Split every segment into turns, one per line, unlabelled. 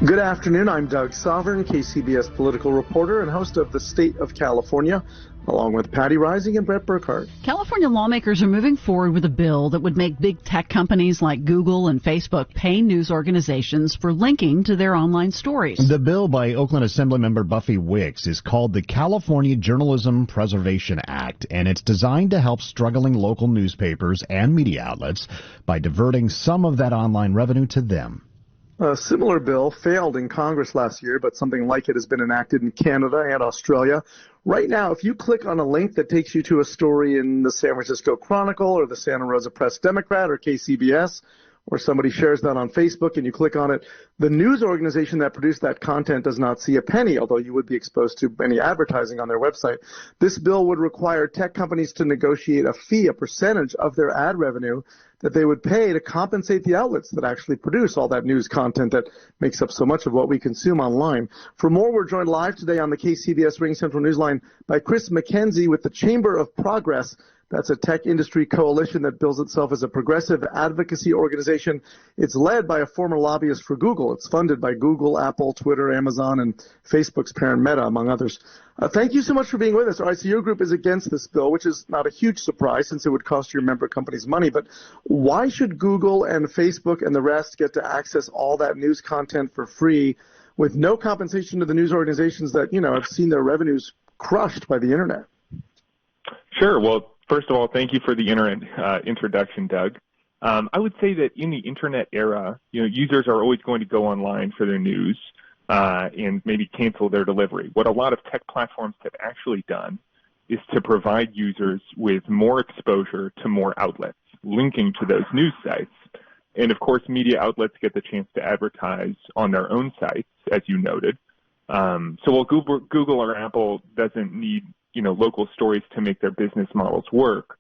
Good afternoon. I'm Doug Sovereign, KCBS political reporter and host of The State of California, along with Patty Rising and Brett Burkhart.
California lawmakers are moving forward with a bill that would make big tech companies like Google and Facebook pay news organizations for linking to their online stories.
The bill by Oakland Assemblymember Buffy Wicks is called the California Journalism Preservation Act, and it's designed to help struggling local newspapers and media outlets by diverting some of that online revenue to them.
A similar bill failed in Congress last year, but something like it has been enacted in Canada and Australia. Right now, if you click on a link that takes you to a story in the San Francisco Chronicle or the Santa Rosa Press Democrat or KCBS, or somebody shares that on Facebook and you click on it, the news organization that produced that content does not see a penny, although you would be exposed to any advertising on their website. This bill would require tech companies to negotiate a fee, a percentage of their ad revenue that they would pay to compensate the outlets that actually produce all that news content that makes up so much of what we consume online. For more, we're joined live today on the KCBS Ring Central Newsline by Chris McKenzie with the Chamber of Progress. That's a tech industry coalition that bills itself as a progressive advocacy organization. It's led by a former lobbyist for Google. It's funded by Google, Apple, Twitter, Amazon, and Facebook's parent Meta, among others. Thank you so much for being with us. All right, so your group is against this bill, which is not a huge surprise since it would cost your member companies money. But why should Google and Facebook and the rest get to access all that news content for free with no compensation to the news organizations that, have seen their revenues crushed by the internet?
Sure. Well, first of all, thank you for the introduction, Doug. I would say that in the internet era, users are always going to go online for their news and maybe cancel their delivery. What a lot of tech platforms have actually done is to provide users with more exposure to more outlets, linking to those news sites. And of course, media outlets get the chance to advertise on their own sites, as you noted. So while Google or Apple doesn't need local stories to make their business models work,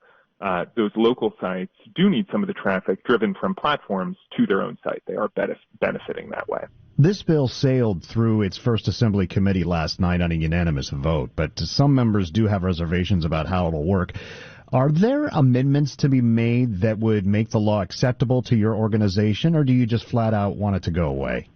those local sites do need some of the traffic driven from platforms to their own site. They are benefiting that way.
This bill sailed through its first assembly committee last night on a unanimous vote, but some members do have reservations about how it'll work. Are there amendments to be made that would make the law acceptable to your organization, or do you just flat out want it to go away?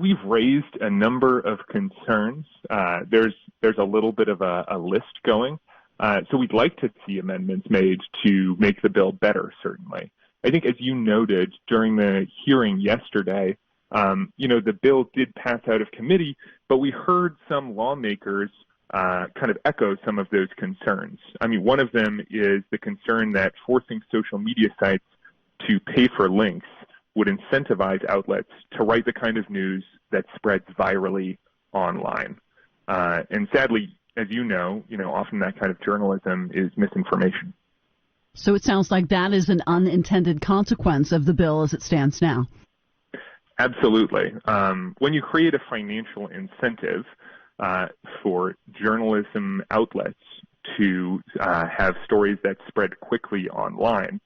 We've raised a number of concerns. There's a little bit of a list going. So we'd like to see amendments made to make the bill better, certainly. I think, as you noted during the hearing yesterday, the bill did pass out of committee, but we heard some lawmakers kind of echo some of those concerns. One of them is the concern that forcing social media sites to pay for links would incentivize outlets to write the kind of news that spreads virally online. And sadly, as you know, often that kind of journalism is misinformation.
So it sounds like that is an unintended consequence of the bill as it stands now.
Absolutely. When you create a financial incentive for journalism outlets to have stories that spread quickly online,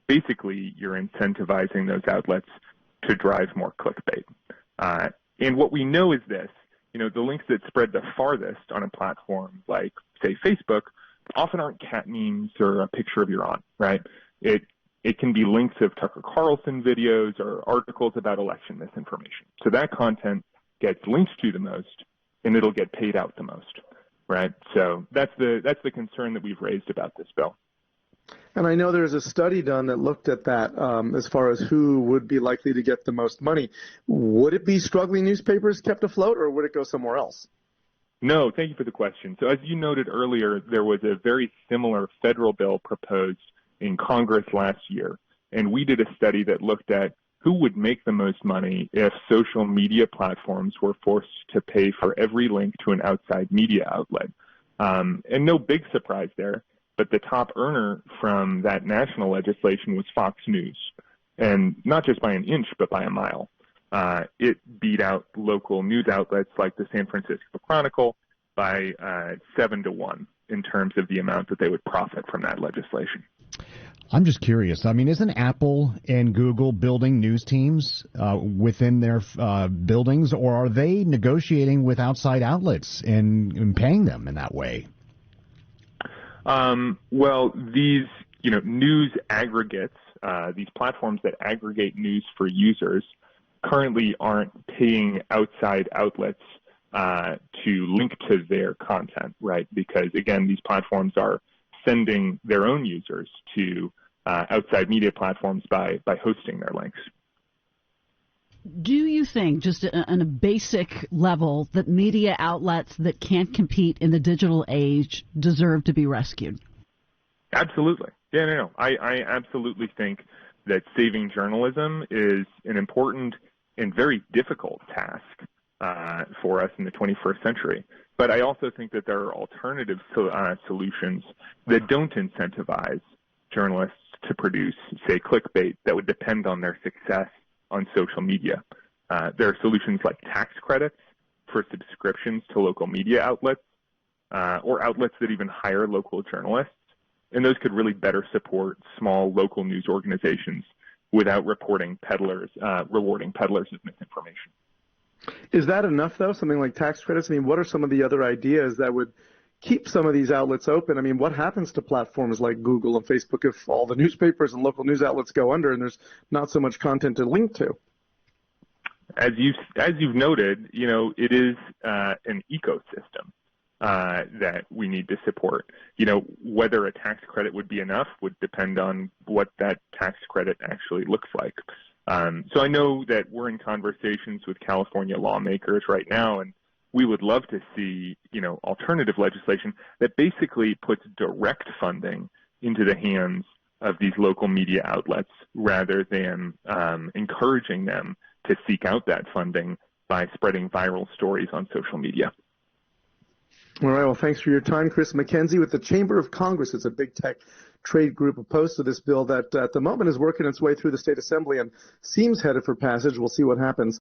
basically you're incentivizing those outlets to drive more clickbait. And what we know is this, the links that spread the farthest on a platform like, say, Facebook, often aren't cat memes or a picture of your aunt, right? It can be links of Tucker Carlson videos or articles about election misinformation. So that content gets linked to the most, and it'll get paid out the most, right? So that's the concern that we've raised about this bill.
And I know there's a study done that looked at that as far as who would be likely to get the most money. Would it be struggling newspapers kept afloat, or would it go somewhere else?
No, thank you for the question. So as you noted earlier, there was a very similar federal bill proposed in Congress last year, and we did a study that looked at who would make the most money if social media platforms were forced to pay for every link to an outside media outlet. And no big surprise there, but the top earner from that national legislation was Fox News, and not just by an inch, but by a mile. It beat out local news outlets like the San Francisco Chronicle by 7-1 in terms of the amount that they would profit from that legislation.
I'm just curious. Isn't Apple and Google building news teams within their buildings, or are they negotiating with outside outlets and paying them in that way?
Well, these news aggregates, these platforms that aggregate news for users, currently aren't paying outside outlets to link to their content, right? Because, again, these platforms are sending their own users to outside media platforms by hosting their links.
Do you think, just on a basic level, that media outlets that can't compete in the digital age deserve to be rescued?
Absolutely. Yeah, no. I absolutely think that saving journalism is an important and very difficult task for us in the 21st century. But I also think that there are alternative solutions that don't incentivize journalists to produce, say, clickbait that would depend on their success on social media. There are solutions like tax credits for subscriptions to local media outlets or outlets that even hire local journalists. And those could really better support small local news organizations without rewarding peddlers of misinformation.
Is that enough, though, something like tax credits? I mean, what are some of the other ideas that would keep some of these outlets open? I mean, what happens to platforms like Google and Facebook if all the newspapers and local news outlets go under and there's not so much content to link to?
As you've noted, it is an ecosystem that we need to support. Whether a tax credit would be enough would depend on what that tax credit actually looks like. So I know that we're in conversations with California lawmakers right now, and we would love to see, alternative legislation that basically puts direct funding into the hands of these local media outlets rather than encouraging them to seek out that funding by spreading viral stories on social media.
All right. Well, thanks for your time, Chris McKenzie with the Chamber of Congress. It's a big tech trade group opposed to this bill that at the moment is working its way through the state assembly and seems headed for passage. We'll see what happens.